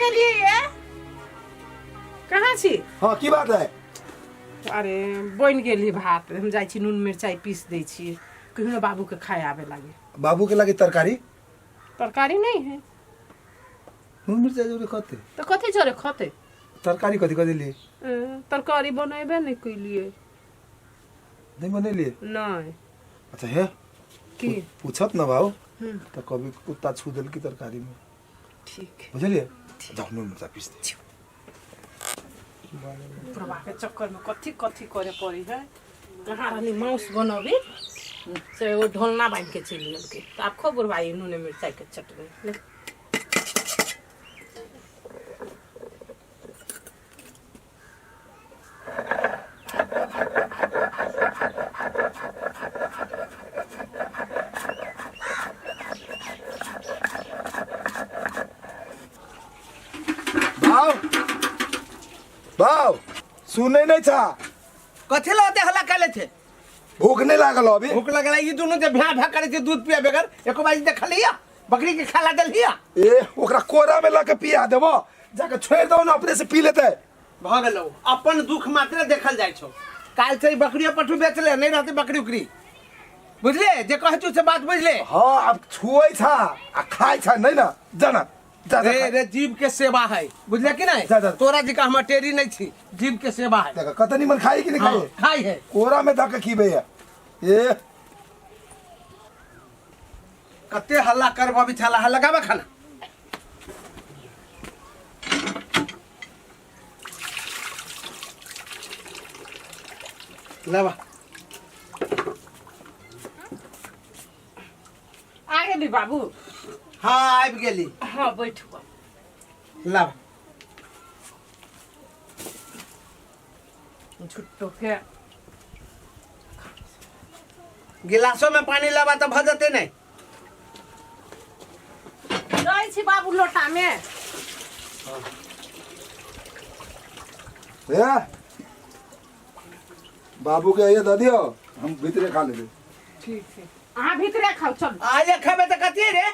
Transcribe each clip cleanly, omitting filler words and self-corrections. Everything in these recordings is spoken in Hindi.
गेलिए ये कहाँ छी? हाँ की बात है? अरे बन गेली भात, हम जाइ छी नून मिरचाई पीस दै छी, कहियो बाबू के खाए आवे लागे। बाबू के लगे तरकारी तरकारी नहीं है नून मिर्चा जोरे खाते तो कथी जोरे खते? तरकारी कथी कथी लिए तरकारी बनेबे नहीं कैलिए। नहीं बने लिए? नहीं। अच्छा है की पूछत ना भाव तो कभी कुत्ता छू दिल की तरकारी में। ठीक बुझलिए? जाओ नून मिर्चा पीस दे। प्रभा के चक्कर में कथी कथी करे पड़ी है। कहाँ रहनी मांस बनबी से वो ढोलना बांध के चली गेल के। तो आप खूब बुरवाई नून मिर्चाई के चटनी। भाव सुने नहीं था कथी लाते हल्ला कैले थे? भूख नहीं लागल अभी? भूख लगल ई दोनों जे भ्या भ्या करे थे दूध पिया बगैर एको बाजी देख लिया बकरी के खाला दल लिया ए ओकरा कोरा में लाके पिया देबो, जाके छोड़ दो ना अपने से पी लेते। भ गेलो अपन दुख मात्र देखल जाय छो। काल से बकरिया पठू बेच ले नहीं रहते बकरी उकरी, बुझले? जे कहै छु से बात बुझले? हां अब छुई था आ खाई था नहीं ना जाना रे जीव के सेवा है, बुझले कि नहीं? तोरा जी का हम टेरी नहीं छी, जीव के सेवा है। देखा कतनी मन खाई कि नहीं खाई? खाई है कोरा में धक खीबे है ये कते हल्ला करबो भी छला हल्ला लगाबे खाना। लेवा आ गेली बाबू? हाँ आबि गेली। हाँ बैठू। लावा झुट्टो के गिलासों में पानी लावा तो भजते नहीं। दै छी बाबू लोटा में। ए बाबू के ये दे दियो, हम भीतरे खा लेबे। ठीक है अहाँ भीतरे खाओ। चल आज खाबे तो कथी रे?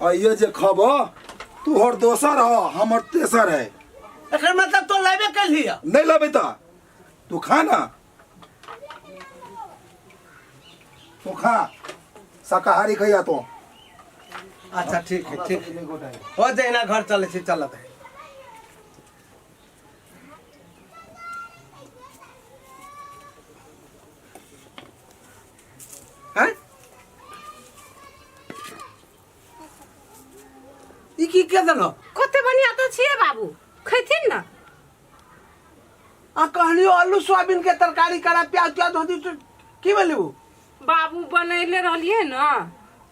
ये जे खबो तोहर दोसर हो हमर तेसर है। एकर मतलब तो लेबे कर लिया? नहीं लेबे तो तू खा ना, तू खा शाकाहारी खैया तो। अच्छा ठीक है ठीक हो जाए ना, घर चले छी चलत है। हैं ई की के दनो? कते बढ़िया तो छिए बाबू, खैथिन ना। आ कहलियो आलू सोयाबीन के तरकारी करा प्याज प्याज धो दी तो की बोलू? बाबू बनैले रहलिए ना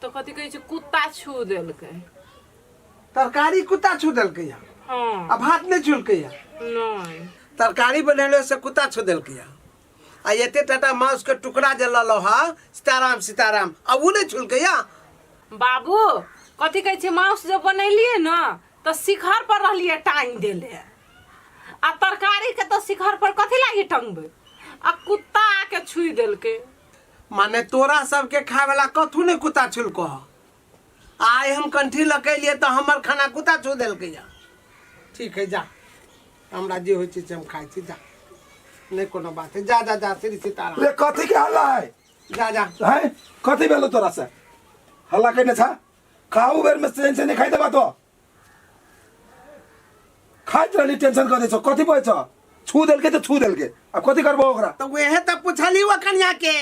तो कथी कहै छै कुत्ता छू देलकै। तरकारी कुत्ता छू देलकै या? हाँ आ भात नहीं छुलकै या? नहीं। तरकारी बनेले से कुत्ता छू देलकै या? आ एते टाटा मांस के टुकड़ा जे ललो हा सीताराम सीताराम अब उ नहीं छुलकै या? बाबू कथी कहै छै मांस जब बनैलिए ना तो शिखर पर रहलिए टांग देले, आ तरकारी के तो शिखर पर कथी लागी टंगबे, आ कुत्ता आके छुई देलकै। माने तोरा सबके खाए वाला कथू नहीं कुत्ता छुलको। आय हम कंठी लकैलिए तो हमर खाना कुत्ता छू देलकै या? ठीक है जा, हमरा जे होइ छै से हम खाइ छी, जा नहीं कोनो बात है। जा जा जा श्री सीताराम। रे कथी के हल्ला है? जा जा है कथी भेलो तोरा से? हल्ला कने छा? खाऊ बेर में चैन से नहीं खाई देबा तो खाइत रहली टेंशन कर दे छो। कथी बोल छो? छू देल के तो छू देल के, अब कथी करबो ओकरा? तो वेहे तो पूछली वो कन्या के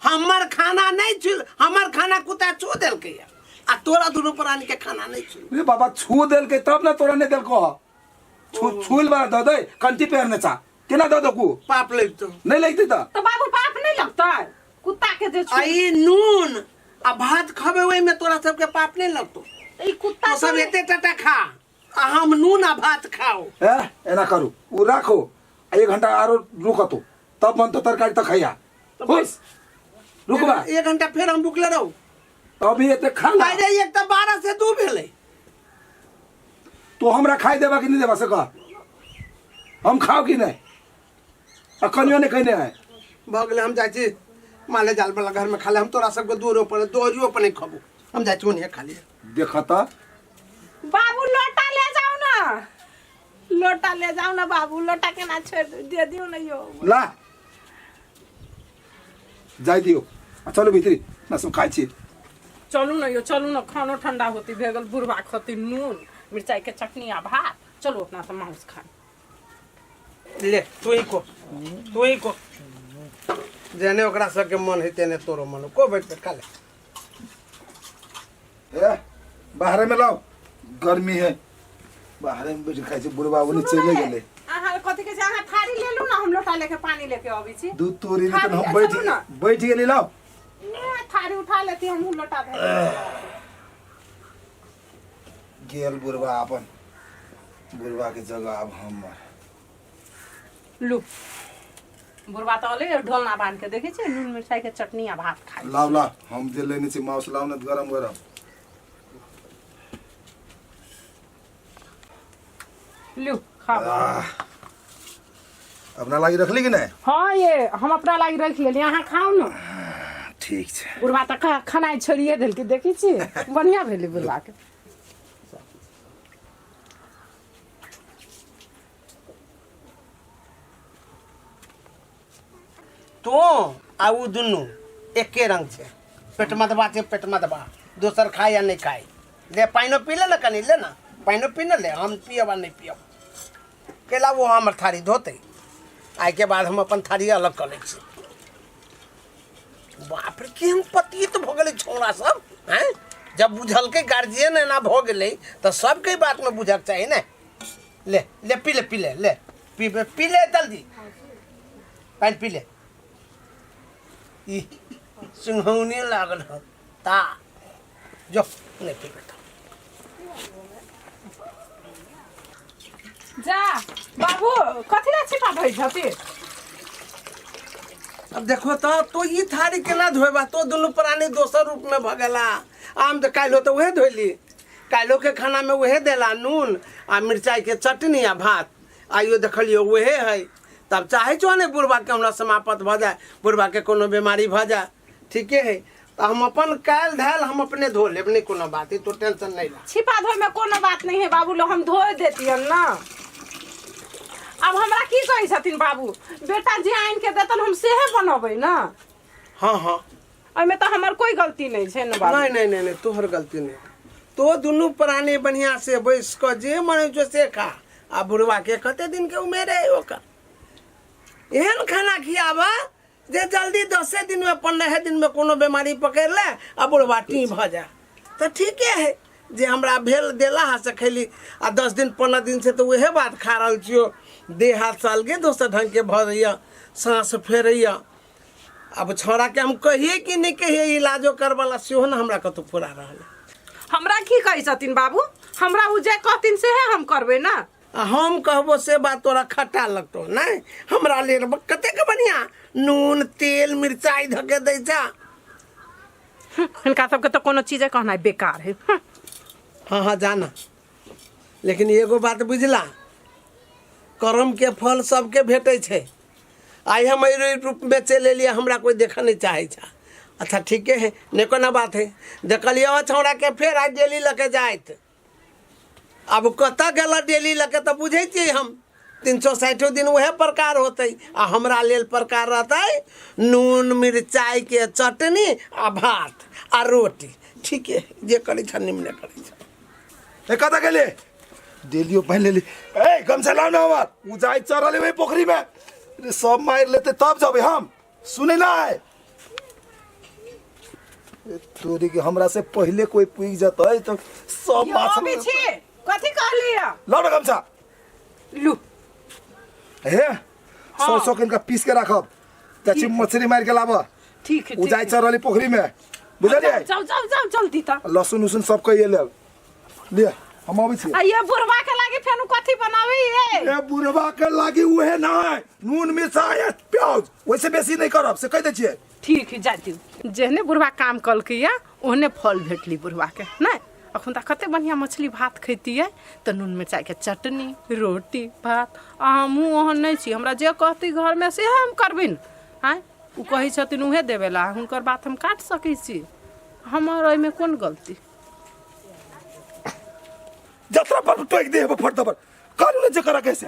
हमर खाना नहीं छू, हमर खाना कुत्ता छू देलकै या? आ तोरा दोनों प्राणी के खाना नहीं छू। रे बाबा छू देल के तब ना तोरा ने देल को छूल बा दो दे कंठी पैर ने चा केना दो दो को पाप लगतो नहीं लगते तो बाबू पाप नहीं लगता कुत्ता के जे छू। आई नून आ भात खाबे वही में तोरा सबके पाप नहीं लगतो। ई कुत्ता तो सब एते टटा खा आ हम नून आ भात खाओ। ए एना करू उ राखो 1 घंटा आरो रुको तो तब मन तो तरकारी त खैया बस रुकबा 1 घंटा फिर हम भूखले रहू। अभी एते खा ला अरे एक तो 12 से 2 भेले तो हमरा खाई देबा कि नहीं देबा से कह हम खाओ कि नहीं अखनियो ने कहने है भगले हम जाई छी माले जाल वाला घर में खाले हम तोरा सबके दूरो पर दोरियो पर नहीं खाबो हम जाई छी ओने खा लिए देखता बाबू लोटा ले जाओ ना, लोटा ले जाओ ना बाबू, लोटा के ना छोड़ दे दियो ना यो। ला जाई दियो चलो भीतरी ना सब खाई छी। चलू ना यो, चलू ना, खानो ठंडा होती भेगल, बुढ़वा खती नून मिर्चाई के चटनी आ भात, चलो अपना से मांस खा। ले तू ही को जेने ओकरा सबके मन है तेने तोरो मन को बैठ खा ले। ए बाहर में लाओ, गर्मी है, बाहर में बैठ खाई छी। बुढ़वा उन्हें चले गेले। आहा कथि के आहा थारी ले लू ना, हम लोटा लेके पानी लेके आबी छी। दूध तोरी ले तो हम थारी ले चलू ना। बैठ गेली। लाओ ने थारी उठा लेती, हम लोटा दे गेल बुढ़वा अपन, बुढ़वा के जगह अब हम लू। बुढ़वा तो ले ढोलना बांध के देखे छी, नून मिर्चाई के चटनी आ भात खाई। लाओ ला हम जे लेने छी मांस लाओ ना गरम गरम। लू खा। अपना लागी रख ली कि नहीं? हाँ ये हम अपना लागी रख लेली, अहाँ खाओ ना। ठीक छै। बुढ़वा तो खाना छोड़िए दिल के, देखी छी बढ़िया भेली बुढ़वा के। तो आ उ दुनू एके रंग छै, पेट मदबा छै, पेट मदबा, दोसर खाए या नहीं खाए। ले पाइनो पी ले ना, कनी ले ना पाइनो पी ले, हम पियब आ नहीं पियब। केला वो हमर थारी धोते, आइ के बाद हम अपन थारी अलग कर लै छी। बाप रे केहन पतित भ गेलै छौड़ा सब हैं। जब बुझलकै गार्जियन एना भ गेलै तऽ सबके बात में बुझक चाही ने। ले ले पी ले, पी ले, ले पी ले जल्दी, पानि पी ले। ई सिंघौनी लागल ह ता जो नहीं पी बेटा। जा बाबू कथी ला छिपा भई छथि? अब देखो तो ई थारी केना धोएबा? तो दुनू प्राणी दोसर रूप में भ गेला। आम तो काल्हो तो उहे धोइली, काल्हो के खाना में उहे देला, नून आ मिर्चाई के चटनी आ भात। आइयो देखलियो उहे है। तब चाहे छो ने बुढ़वा के हमरा समाप्त भ जाए, बुढ़वा के कोनो बीमारी भ जाए, ठीके है। तो हम अपन काल धाल हम अपने धो लेब, नहीं कोनो बात, तो टेंशन नहीं ला। छिपा धोए में कोनो बात नहीं है बाबू, लो हम धोए देतियन ना। अब हमरा की कही छथिन बाबू, बेटा जे आइन के देतन हम सेहे बनबै ना। हाँ हाँ एमे तो हमर कोई गलती नहीं है ना बाबू। नहीं तोहर गलती नहीं। तो दुनू प्राणी बढ़िया से बैस क जे मन जो से खा। आ बुढ़वा के कते दिन के उमेर है ओकर, एहन खाना खियाबा जे जल्दी 10 दिन में 15 दिन में कोनो बीमारी पकड़ ले आ बुढ़वा टी भ जा। तो ठीके है जे हमरा भेल देला हा से खैली, आ 10 दिन 15 दिन से तो वहे बात खा रहल छियो। देह हाथ सालगे दोसर ढंग के भ रही, सांस फेरैया। अब छोड़ा के हम कहिए कि नहीं कहिए, इलाजो करवाला सेहो ना हमरा कतौ पूरा रहल। हमरा की कही छथिन बाबू, हमरा उ जे कहथिन से है हम करबे ना। हम कहबो से बात तोरा खट्टा लगतो नहीं, हमरा ले कते के बढ़िया नून तेल मिर्चाई धके दै जा। इनका सबके तो कोनो चीज कहना बेकार है। हाँ हाँ जाना, लेकिन एगो बात बुझला, कर्म के फल सबके भेटे छे। आई हम एहि रूप में चले लिए, हमरा कोई देख नहीं चाहे छा। अच्छा ठीके है, नहीं कोनो बात है। देखलिए छौड़ा के फिर आज डेली लके जाइत, अब कत गल डेली लके तो बुझे छी हम 360 दिन वह प्रकार होते। आ हमरा लेल प्रकार रहते नून मिर्चाई के चटनी आ भात आ रोटी। ठीक है, जे करे छ निम्न करे छ। ए कता गेले डेलियो पहन लेली। ए गमछा लाओ ना हमार, उ जाई चरले वही पोखरी में, रे सब मार लेते तब जाबे हम। सुने ना है तोरी के हमरा से पहले कोई पुग जतै तो सब माछ यो बिछे कथी कहलिया? लाओ ना गमछा। लू हे सौ किन का पीस के रखब, तछि मछली मार के लाब। ठीक है, उ जाई चरली पोखरी में, बुझलिए? जाओ जाओ जाओ जल्दी ता। लहसुन उसुन सब कहिए ले हम आबै छी। आ ये बुढ़वा के लागी फेनु कथी बनावी है? ए बुढ़वा के लागी उहे ना नून मिर्चाई प्याज, वैसे बेसी नहीं करब से कह दे छिए। ठीक है जाती, जेहने बुढ़वा काम कल के या ओहने फल भेटली बुढ़वा के ना। अखन तक कते बढ़िया मछली भात खैती है, तो नून मिर्चाई के चटनी रोटी भात। हमहूँ ओहन नहीं छी, हमरा जे कहती घर में से हम करबिन। आय उ कही छथिन उहे देवेला, हुनकर बात हम काट सकै छी, हमर ओइमे कोन गलती? खतरा पर टोक दे फट दबर कानून जे करा कैसे